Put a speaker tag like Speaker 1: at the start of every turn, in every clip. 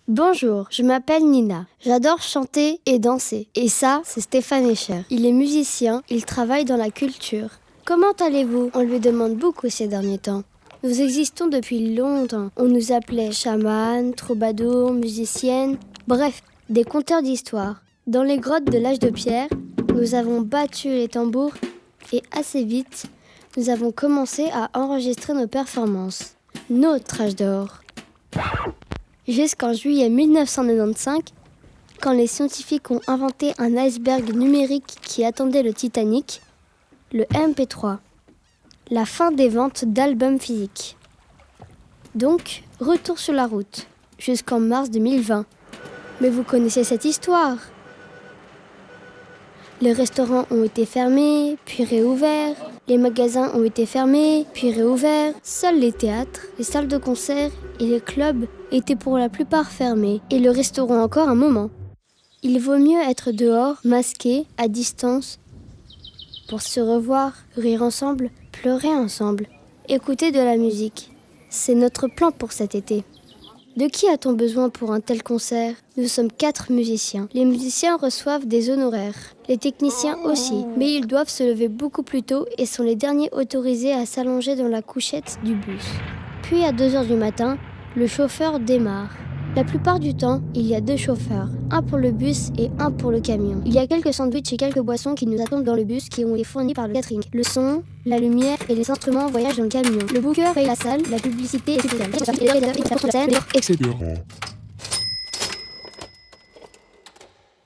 Speaker 1: Bonjour, je m'appelle Nina. J'adore chanter et danser. Et ça, c'est Stéphane Escher. Il est musicien, il travaille dans la culture. Comment allez-vous ? On lui demande beaucoup ces derniers temps. Nous existons depuis longtemps. On nous appelait chamanes, troubadours, musiciennes, bref, des conteurs d'histoires. Dans les grottes de l'âge de pierre, nous avons battu les tambours et assez vite, nous avons commencé à enregistrer nos performances. Notre âge d'or. Jusqu'en juillet 1995, quand les scientifiques ont inventé un iceberg numérique qui attendait le Titanic, le MP3, la fin des ventes d'albums physiques. Donc, retour sur la route, jusqu'en mars 2020. Mais vous connaissez cette histoire. Les restaurants ont été fermés, puis réouverts. Les magasins ont été fermés, puis réouverts. Seuls les théâtres, les salles de concert et les clubs étaient pour la plupart fermés. Et le restaurant encore un moment. Il vaut mieux être dehors, masqué, à distance, pour se revoir, rire ensemble, pleurer ensemble, écouter de la musique. C'est notre plan pour cet été. De qui a-t-on besoin pour un tel concert ? Nous sommes 4 musiciens. Les musiciens reçoivent des honoraires. Les techniciens aussi. Mais ils doivent se lever beaucoup plus tôt et sont les derniers autorisés à s'allonger dans la couchette du bus. Puis à 2h du matin, le chauffeur démarre. La plupart du temps, il y a 2 chauffeurs, un pour le bus et un pour le camion. Il y a quelques sandwichs et quelques boissons qui nous attendent dans le bus qui ont été fournis par le catering. Le son, la lumière et les instruments voyagent dans le camion. Le booker paye la salle, la publicité etc.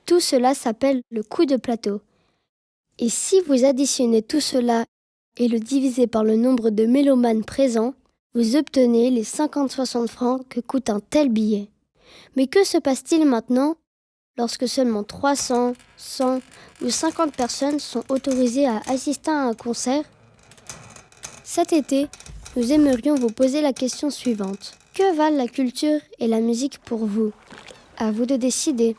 Speaker 1: Tout cela s'appelle le coût de plateau. Et si vous additionnez tout cela et le divisez par le nombre de mélomanes présents, vous obtenez les 50-60 francs que coûte un tel billet. Mais que se passe-t-il maintenant lorsque seulement 300, 100 ou 50 personnes sont autorisées à assister à un concert ? Cet été, nous aimerions vous poser la question suivante. Que valent la culture et la musique pour vous ? À vous de décider.